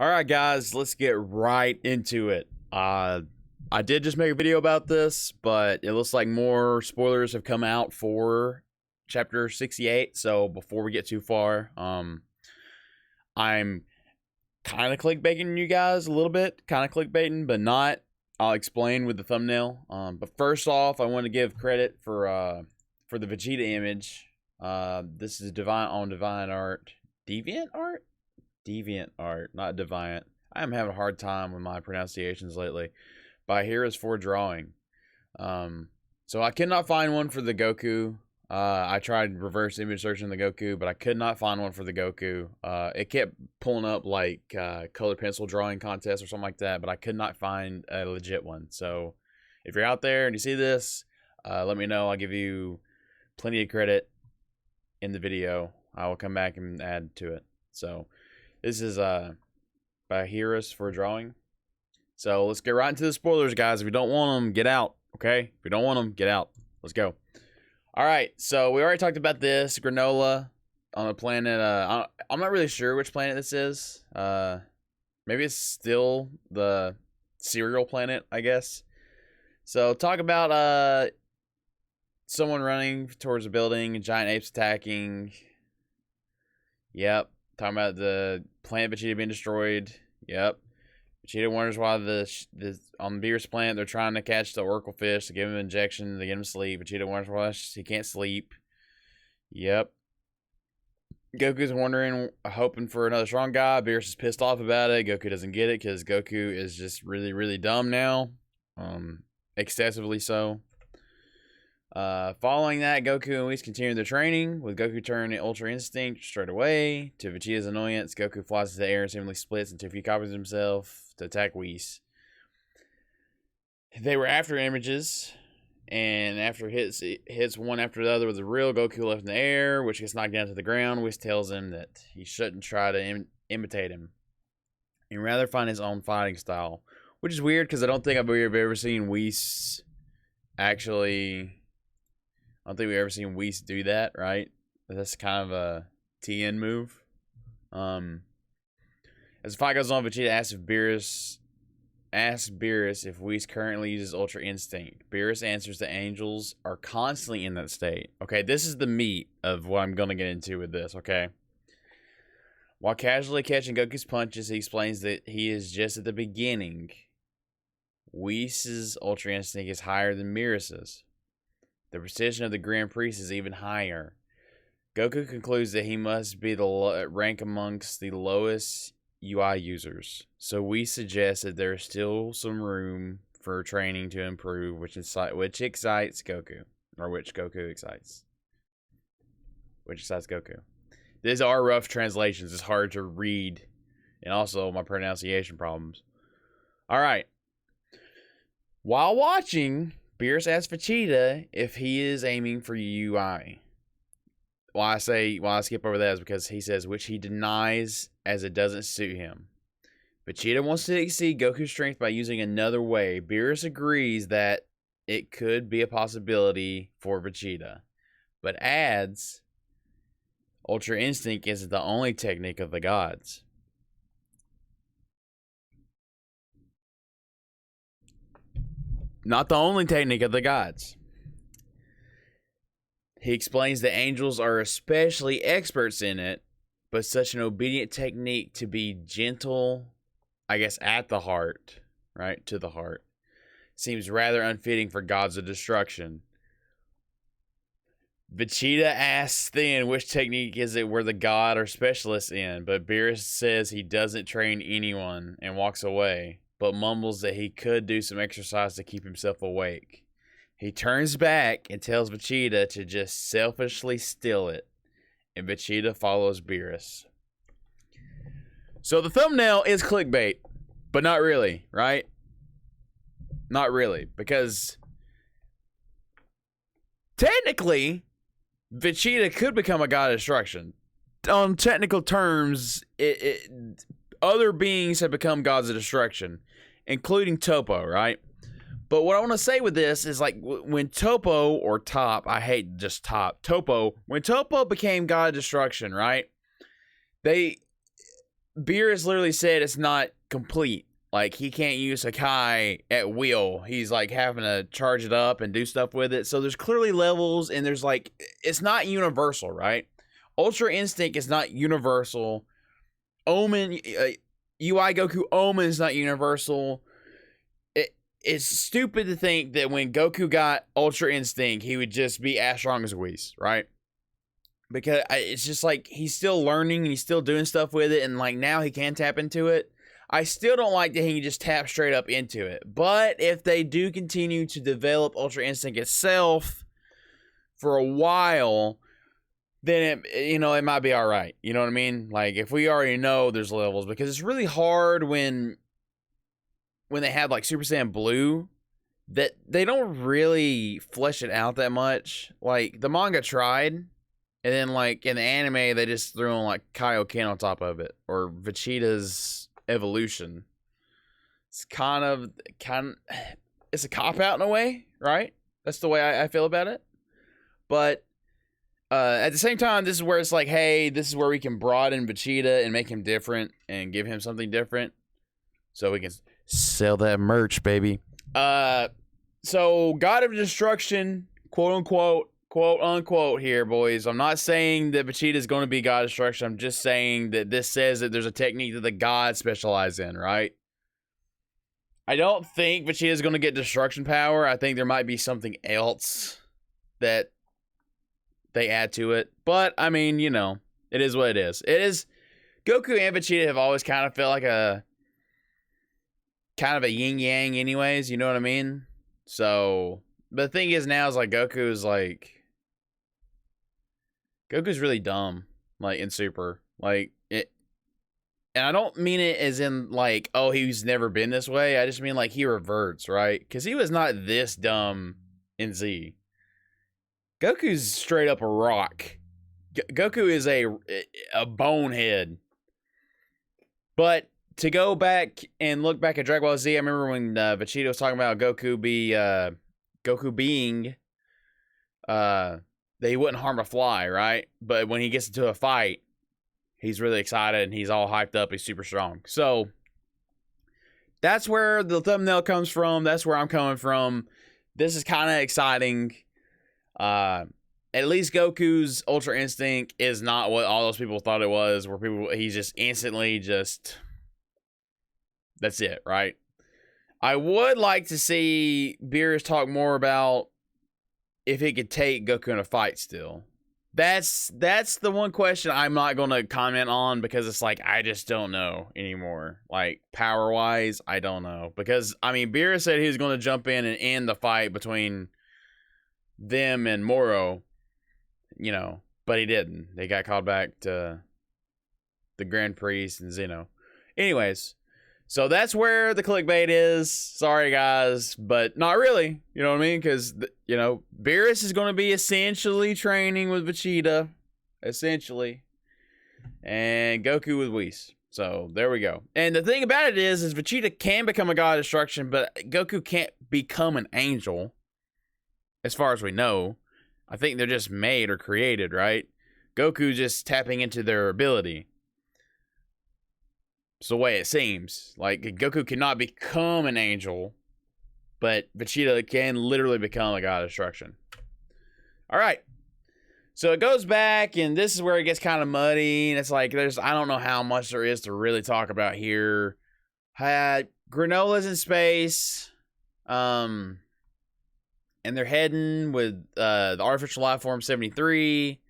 All right, guys, let's get right into it. I did just make a video about this, but it looks like more spoilers have come out for chapter 68. So before we get too far, I'm kind of clickbaiting you guys a little bit, but not. I'll explain with the thumbnail. But first off, I want to give credit for the Vegeta image. This is Divine Art, Deviant Art, not Deviant. I am having a hard time with my pronunciations lately. By Heroes for Drawing. So I could not find one for the Goku. I tried reverse image searching the Goku, but I could not find one for the Goku. It kept pulling up like color pencil drawing contest or something like that, but I could not find a legit one. So if you're out there and you see this, let me know. I'll give you plenty of credit in the video. I will come back and add to it. So this is by Heroes for Drawing. So let's get right into the spoilers, guys. If you don't want them, get out, okay? If you don't want them, get out. Let's go. All right, so we already talked about this. Granola on a planet. I'm not really sure which planet this is. Maybe it's still the cereal planet, I guess. So talk about someone running towards a building, giant apes attacking. Yep. Talking about the planet Vegeta being destroyed. Yep. Vegeta wonders why on the Beerus planet they're trying to catch the Oracle fish to give him an injection to get him sleep. Vegeta wonders why he can't sleep. Yep. Goku's wondering, hoping for another strong guy. Beerus is pissed off about it. Goku doesn't get it because Goku is just really, really dumb now. Excessively so. Following that, Goku and Whis continue their training, with Goku turning Ultra Instinct straight away. To Vegeta's annoyance, Goku flies into the air and seemingly splits into a few copies of himself to attack Whis. They were after images, and after hits one after the other with the real Goku left in the air, which gets knocked down to the ground. Whis tells him that he shouldn't try to imitate him, and rather find his own fighting style, which is weird because I don't think I've ever seen Whis actually... I don't think we've ever seen Whis do that, right? That's kind of a TN move. As the fight goes on, Vegeta asks Beerus if Whis currently uses Ultra Instinct. Beerus answers the angels are constantly in that state. Okay, this is the meat of what I'm going to get into with this, okay? While casually catching Goku's punches, he explains that he is just at the beginning. Whis' Ultra Instinct is higher than Beerus's. The precision of the Grand Priest is even higher. Goku concludes that he must be the rank amongst the lowest UI users. So we suggest that there is still some room for training to improve, which excites Goku. Or which Goku excites. Which excites Goku. These are rough translations. It's hard to read. And also my pronunciation problems. Alright. While watching... Beerus asks Vegeta if he is aiming for UI. Why I skip over that is because he says, which he denies as it doesn't suit him. Vegeta wants to exceed Goku's strength by using another way. Beerus agrees that it could be a possibility for Vegeta, but adds, Ultra Instinct isn't the only technique of the gods. Not the only technique of the gods. He explains the angels are especially experts in it, but such an obedient technique to be gentle, I guess, at the heart, right, to the heart, seems rather unfitting for gods of destruction. Vegeta asks then which technique is it where the god are specialists in, but Beerus says he doesn't train anyone and walks away, but mumbles that he could do some exercise to keep himself awake. He turns back and tells Vegeta to just selfishly steal it, and Vegeta follows Beerus. So the thumbnail is clickbait, but not really, right? Not really, because technically, Vegeta could become a god of destruction. On technical terms, other beings have become gods of destruction, including Topo, right? But what I want to say with this is, like, when Topo, or Top, I hate just Top, Topo, when Topo became god of destruction, right? Beerus literally said it's not complete. Like, he can't use Hakai at will. He's, like, having to charge it up and do stuff with it. So there's clearly levels, and there's, like, it's not universal, right? Ultra Instinct is not universal. Omen, UI Goku Omen is not universal. It's stupid to think that when Goku got Ultra Instinct, he would just be as strong as Whis, right? Because it's just, like, he's still learning, and he's still doing stuff with it, and, like, now he can tap into it. I still don't like that he can just tap straight up into it. But if they do continue to develop Ultra Instinct itself for a while, then it might be all right. You know what I mean? Like, if we already know there's levels, because it's really hard when they have, like, Super Saiyan Blue, that they don't really flesh it out that much. Like, the manga tried, and then, like, in the anime, they just threw on, like, Kaioken on top of it, or Vegeta's evolution. It's kind of it's a cop-out in a way, right? That's the way I feel about it. But at the same time, this is where it's like, hey, this is where we can broaden Vegeta and make him different and give him something different, so we can sell that merch, baby. So God of Destruction, quote unquote here, boys. I'm not saying that Vegeta is going to be God of Destruction. I'm just saying that this says that there's a technique that the gods specialize in, right? I don't think Vegeta is going to get destruction power. I think there might be something else that they add to it. But, I mean, it is what it is. It is. Goku and Vegeta have always kind of felt like a yin-yang anyways, you know what I mean? So, but the thing is now is, like, Goku's really dumb, like, in Super. Like, it, and I don't mean it as in, like, oh, he's never been this way. I just mean, like, he reverts, right? Because he was not this dumb in Z. Goku's straight up a rock. Goku is a bonehead. But to go back and look back at Dragon Ball Z, I remember when Vegeta was talking about Goku being that he wouldn't harm a fly, right? But when he gets into a fight, he's really excited and he's all hyped up. He's super strong. So that's where the thumbnail comes from. That's where I'm coming from. This is kind of exciting. At least Goku's Ultra Instinct is not what all those people thought it was, where he's just instantly that's it, right? I would like to see Beerus talk more about if he could take Goku in a fight still. That's the one question I'm not going to comment on, because it's like, I just don't know anymore. Like, power-wise, I don't know. Because, I mean, Beerus said he was going to jump in and end the fight between them and Moro, but he didn't. They got called back to the Grand Priest and Zeno. Anyways, so that's where the clickbait is. Sorry, guys, but not really. You know what I mean? Because, Beerus is going to be essentially training with Vegeta. Essentially. And Goku with Whis. So, there we go. And the thing about it is Vegeta can become a god of destruction, but Goku can't become an angel. As far as we know. I think they're just made or created, right? Goku just tapping into their ability. It's the way it seems. Like, Goku cannot become an angel, but Vegeta can literally become a god of destruction. Alright. So it goes back, and this is where it gets kind of muddy, and it's like, I don't know how much there is to really talk about here. Granola's in space. And they're heading with the artificial life form 73.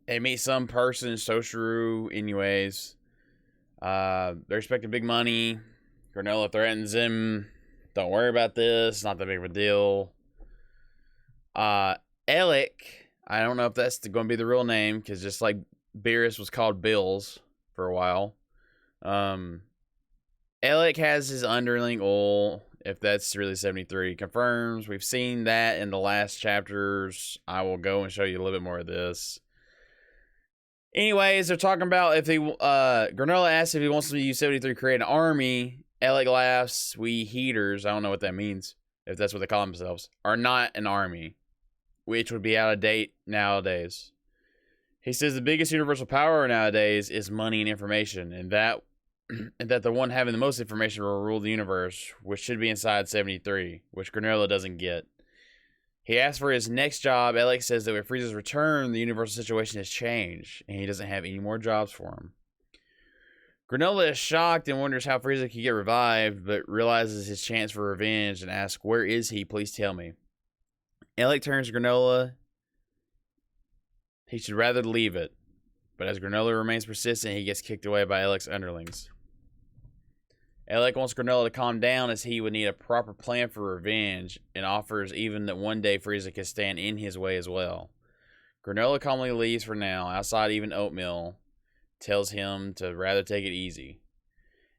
They meet some person, Soshiro, anyways. They're expecting big money. Granola threatens him. Don't worry about this. It's not that big of a deal. Alec, I don't know if that's going to be the real name, because just like Beerus was called Bills for a while. Alec has his underling ul, if that's really 73. Confirms. We've seen that in the last chapters. I will go and show you a little bit more of this. Anyways, they're talking about if they, Granola asks if he wants to use 73 to create an army. Alec laughs. We heaters, I don't know what that means, if that's what they call themselves, are not an army, which would be out of date nowadays. He says the biggest universal power nowadays is money and information, and that the one having the most information will rule the universe, which should be inside 73, which Granola doesn't get. He asks for his next job. Alex says that with Frieza's return, the universal situation has changed, and he doesn't have any more jobs for him. Granola is shocked and wonders how Frieza can get revived, but realizes his chance for revenge and asks, "Where is he? Please tell me." Alec turns to Granola. He should rather leave it, but as Granola remains persistent, he gets kicked away by Alec's underlings. Alec wants Granola to calm down as he would need a proper plan for revenge and offers even that one day Frieza can stand in his way as well. Granola calmly leaves for now. Outside, even Oatmeal tells him to rather take it easy.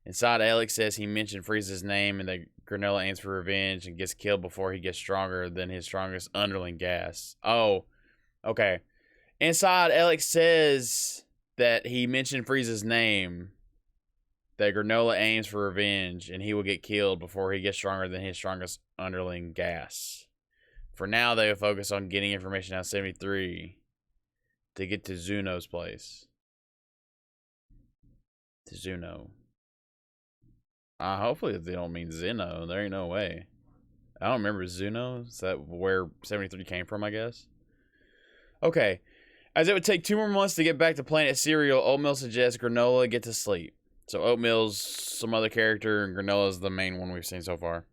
Inside, Alex says he mentioned Frieza's name and that Granola aims for revenge and gets killed before he gets stronger than his strongest underling Gas. Oh, okay. Inside, Alex says that he mentioned Frieza's name, that Granola aims for revenge, and he will get killed before he gets stronger than his strongest underling Gas. For now, they will focus on getting information out of 73 to get to Zuno's place. To Zuno. Hopefully they don't mean Zeno. There ain't no way. I don't remember Zuno. Is that where 73 came from, I guess? Okay. As it would take 2 more months to get back to Planet Cereal, Oatmeal suggests Granola get to sleep. So Oatmeal's some other character, and Granola's the main one we've seen so far.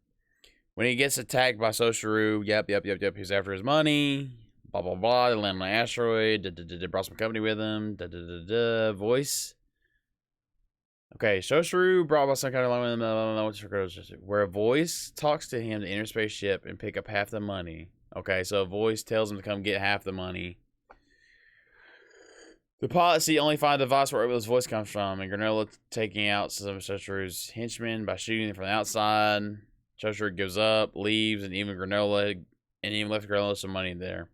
When he gets attacked by Soshiru, yep, he's after his money. Blah, blah, blah. They land on an asteroid. Brought some company with him. Voice. Okay, Soshiru brought about some kind of where a voice talks to him to enter spaceship and pick up half the money. Okay, so a voice tells him to come get half the money. The pilot seat only find the device where Oatmeal's voice comes from, and Granola taking out some of Soshiru's henchmen by shooting them from the outside. Soshiru gives up, leaves, and even left Granola some money there.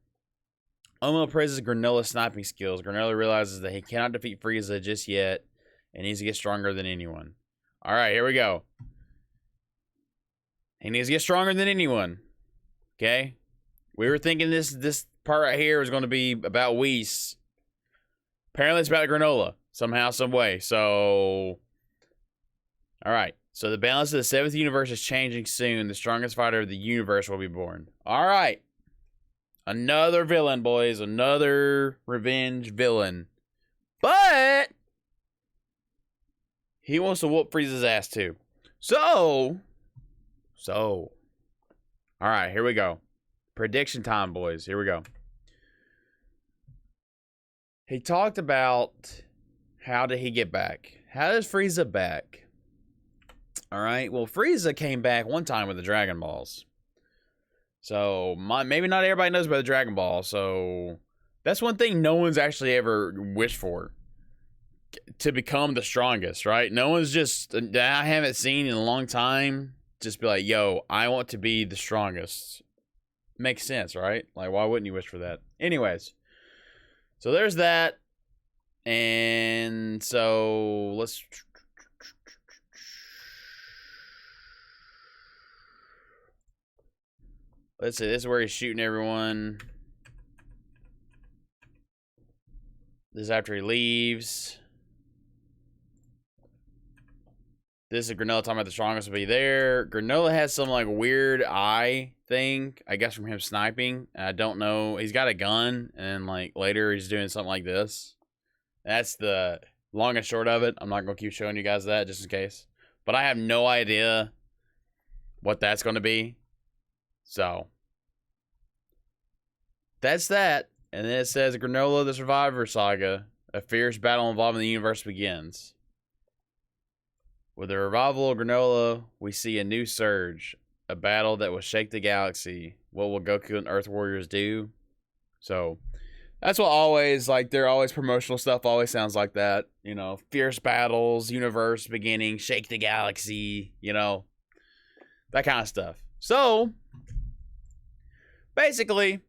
Oatmeal praises Granola's sniping skills. Granola realizes that he cannot defeat Frieza just yet, and needs to get stronger than anyone. Alright, here we go. He needs to get stronger than anyone. Okay? We were thinking this part right here was going to be about Whis. Apparently it's about Granola. Somehow, some way. So... Alright. So the balance of the 7th universe is changing soon. The strongest fighter of the universe will be born. Alright. Another villain, boys. Another revenge villain. But... he wants to whoop Frieza's ass too. So. Alright, here we go. Prediction time, boys. Here we go. He talked about how did he get back? How does Frieza back? Alright, well, Frieza came back one time with the Dragon Balls. So, maybe not everybody knows about the Dragon Ball. So, that's one thing no one's actually ever wished for. To become the strongest, right? No one's just, that I haven't seen in a long time, just be like, yo, I want to be the strongest. Makes sense, right? Like, why wouldn't you wish for that? Anyways, so there's that. And so, let's see, this is where he's shooting everyone. This is after he leaves. This is Granola talking about the strongest will be there. Granola has some like weird eye thing, I guess from him sniping. I don't know. He's got a gun, and like later he's doing something like this. That's the long and short of it. I'm not going to keep showing you guys that just in case. But I have no idea what that's going to be. So, that's that. And then it says Granola the Survivor Saga. A fierce battle involving the universe begins. With the revival of Granola, we see a new surge. A battle that will shake the galaxy. What will Goku and Earth Warriors do? So, that's what always, like, they're always promotional stuff always sounds like that. You know, fierce battles, universe beginning, shake the galaxy, you know. That kind of stuff. So, basically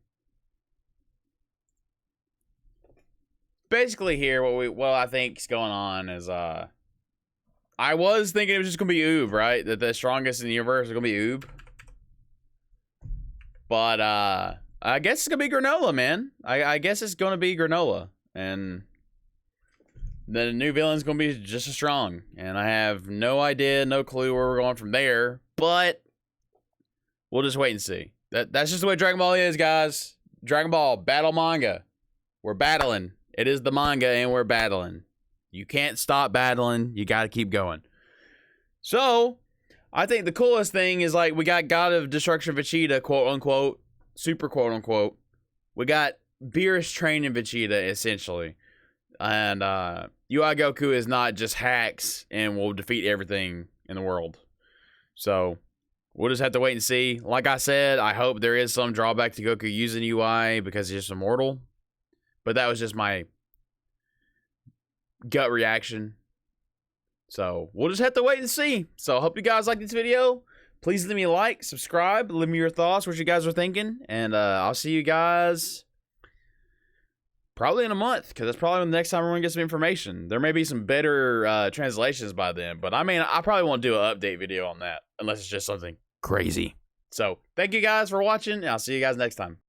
here, what I think is going on is, I was thinking it was just going to be Oob, right? That the strongest in the universe is going to be Oob. But, I guess it's going to be Granola, man. I guess it's going to be Granola. and the new villain's gonna be just as strong. And I have no idea, no clue where we're going from there, but we'll just wait and see. That's just the way Dragon Ball is, guys. Dragon Ball battle manga. We're battling. It is the manga, and we're battling. You can't stop battling. You got to keep going. So, I think the coolest thing is, like, we got God of Destruction Vegeta, quote unquote, super quote unquote. We got Beerus training Vegeta, essentially. And UI Goku is not just hacks and will defeat everything in the world. So, we'll just have to wait and see. Like I said, I hope there is some drawback to Goku using UI because he's just immortal. But that was just my gut reaction. So, we'll just have to wait and see. So, I hope you guys like this video. Please leave me a like, subscribe, leave me your thoughts, what you guys are thinking. And I'll see you guys probably in a month, because that's probably the next time we're going to get some information. There may be some better translations by then. But, I mean, I probably won't do an update video on that unless it's just something crazy. So, thank you guys for watching, and I'll see you guys next time.